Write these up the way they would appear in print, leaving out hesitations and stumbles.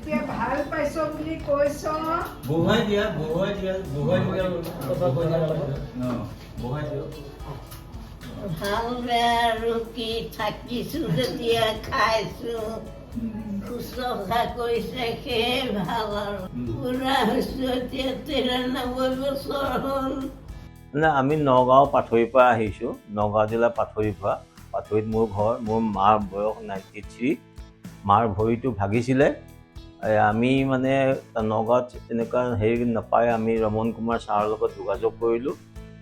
এতিয়া ভাল পাইছ বুলি কৈছ বহুৱাই দিয়া কথা কৈ বহুৱাই দিয়ক ভাল বেয়া আৰু কি থাকিছো যেতিয়া খাইছো শুশ্ৰূষা কৰিছে সেয়ে ভাল আৰু বুঢ়া হৈছো এতিয়া 93 বছৰ হ'ল। মানে আমি নগাঁও পাথৰিৰ পৰা আহিছোঁ, নগাঁও জিলা পাথৰিৰ পৰা। পাথৰিত মোৰ ঘৰ, মোৰ মাৰ বয়স 93, মাৰ ভৰিটো ভাগিছিলে। আমি মানে নগাঁৱত তেনেকুৱা হেৰি নাপায়, আমি ৰমন কুমাৰ ছাৰৰ লগত যোগাযোগ কৰিলোঁ।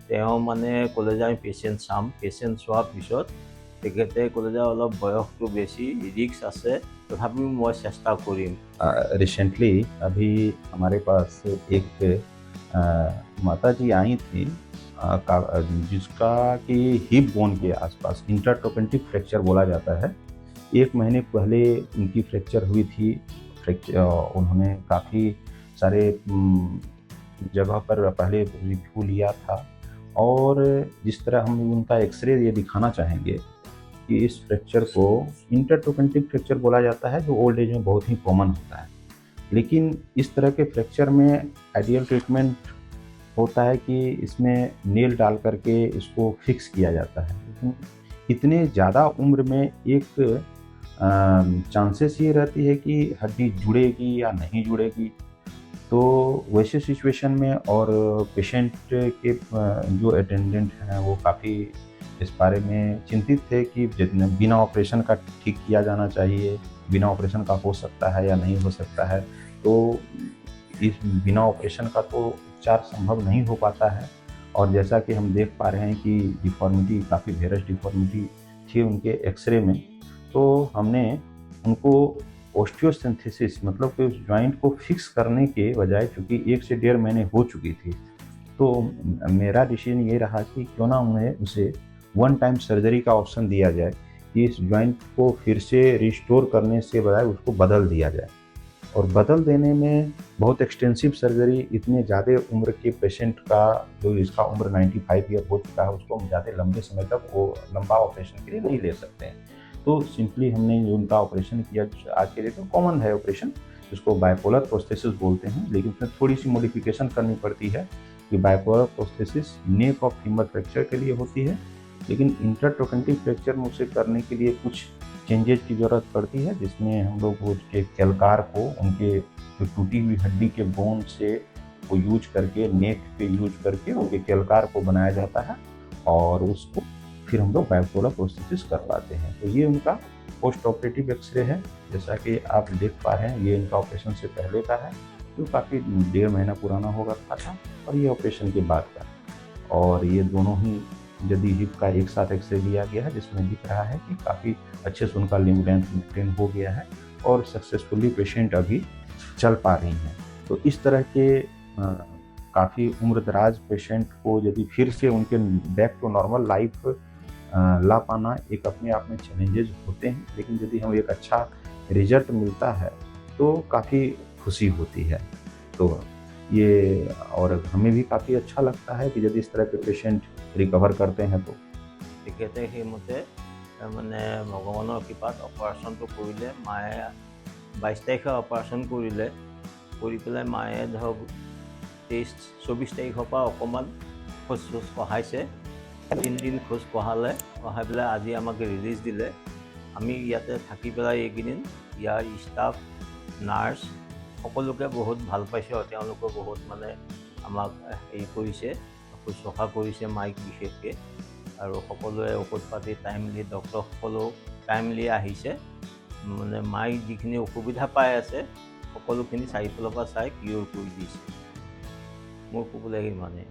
তেওঁ মানে ক'লে যে আমি পেচেণ্ট চাম, পেচেণ্ট চোৱাৰ পিছত তেখেতে ক'লে যে অলপ বয়সটো বেছি, ৰিস্ক আছে, তথাপিও মই চেষ্টা কৰিম। रिसेंटली अभी हमारे पास एक माता जी आई थी जिसका कि हिप बोन के आसपास इंटरट्रोपेंटिक फ्रैक्चर बोला जाता है। 1 महीने पहले उनकी फ्रैक्चर हुई थी। उन्होंने काफ़ी सारे जगह पर पहले रिव्यू लिया था और जिस तरह हम उनका एक्सरे ये दिखाना चाहेंगे कि इस फ्रैक्चर को इंटरट्रोपेंटिक फ्रैक्चर बोला जाता है, जो ओल्ड एज में बहुत ही कॉमन होता है। लेकिन इस तरह के फ्रैक्चर में आइडियल ट्रीटमेंट होता है कि इसमें नेल डाल करके इसको फिक्स किया जाता है। लेकिन इतने ज़्यादा उम्र में एक चांसेस ये रहती है कि हड्डी जुड़ेगी या नहीं जुड़ेगी। तो वैसे सिचुएशन में और पेशेंट के जो अटेंडेंट हैं वो काफ़ी इस बारे में चिंतित थे कि बिना ऑपरेशन का ठीक किया जाना चाहिए, बिना ऑपरेशन का हो सकता है या नहीं हो सकता है। तो इस बिना ऑपरेशन का तो उपचार संभव नहीं हो पाता है। और जैसा कि हम देख पा रहे हैं कि डिफॉर्मिटी काफ़ी वेरस डिफॉर्मिटी थी उनके एक्सरे में, तो हमने उनको ऑस्टियोसिंथेसिस मतलब कि उस जॉइंट को फिक्स करने के बजाय, चूँकि 1 से 1.5 महीने हो चुकी थी, तो मेरा डिसीजन ये रहा कि क्यों ना उन्हें उसे 1 टाइम सर्जरी का ऑप्शन दिया जाए कि इस जॉइंट को फिर से रिस्टोर करने से बजाय उसको बदल दिया जाए। और बदल देने में बहुत एक्सटेंसिव सर्जरी, इतने ज़्यादा उम्र के पेशेंट का जो इसका उम्र 95 ईयर हो चुका है, उसको हम ज़्यादा लंबे समय तक वो लंबा ऑपरेशन के लिए नहीं ले सकते हैं। तो सिंपली हमने उनका ऑपरेशन किया। आज के डेट में कॉमन है ऑपरेशन, जिसको बाइपोलर प्रोस्थेसिस बोलते हैं, लेकिन उसमें थोड़ी सी मॉडिफिकेशन करनी पड़ती है कि bipolar prosthesis neck of femur fracture के लिए होती है, लेकिन इंटरट्रोपेंटिक फ्रैक्चर में उसे करने के लिए कुछ चेंजेस की ज़रूरत पड़ती है, जिसमें हम लोग उसके कैलकार को उनके जो टूटी हुई हड्डी के बोन से वो यूज करके, नेक पे यूज करके उनके कैलकार को बनाया जाता है और उसको फिर हम लोग बाइपोलर प्रोस्थेसिस कर पाते हैं। तो ये उनका पोस्ट ऑपरेटिव एक्सरे है, जैसा कि आप देख पा रहे हैं। ये इनका ऑपरेशन से पहले का है, जो काफ़ी 1.5 महीना पुराना हो गया था, और ये ऑपरेशन के बाद का। और ये दोनों ही यदि हिप का एक साथ एक्सरे लिया गया है, जिसमें दिख रहा है कि काफ़ी अच्छे से उनका लिम्ब लेंथ मेंटेन हो गया है और सक्सेसफुली पेशेंट अभी चल पा रही हैं। तो इस तरह के काफ़ी उम्रदराज पेशेंट को यदि फिर से उनके बैक टू नॉर्मल लाइफ ला पाना एक अपने आप में चैलेंजेस होते हैं, लेकिन यदि हमें एक अच्छा रिजल्ट मिलता है तो काफ़ी खुशी होती है। तो ये और हमें भी काफ़ी अच्छा लगता है कि यदि इस तरह के पेशेंट रिकवर करते हैं तो। তেখেতে সেইমতে মানে ভগৱানৰ কৃপাত অপাৰেশ্যনটো কৰিলে। মায়ে 22 তাৰিখে অপাৰেশ্যন কৰিলে, কৰি পেলাই মায়ে ধৰক 24 তাৰিখৰ পৰা অকণমান খোজ কঢ়াইছে। 3 দিন খোজ কঢ়ালে, কঢ়াই পেলাই আজি আমাক ৰিলিজ দিলে। আমি ইয়াতে থাকি পেলাই এইকেইদিন ইয়াৰ ষ্টাফ, নাৰ্ছ সকলোকে বহুত ভাল পাইছে আৰু তেওঁলোকে বহুত মানে আমাক হেৰি কৰিছে, শুশ্ৰূষা কৰিছে মাইক বিশেষকৈ। আৰু সকলোৱে ঔষধ পাতি টাইমলি, ডক্টৰসকলেও টাইমলি আহিছে। মানে মাইক যিখিনি অসুবিধা পাই আছে সকলোখিনি চাৰিওফালৰ পৰা চাই কিয়ৰ কৰি দিছে। মোৰ ক'বলৈ ইমানেই।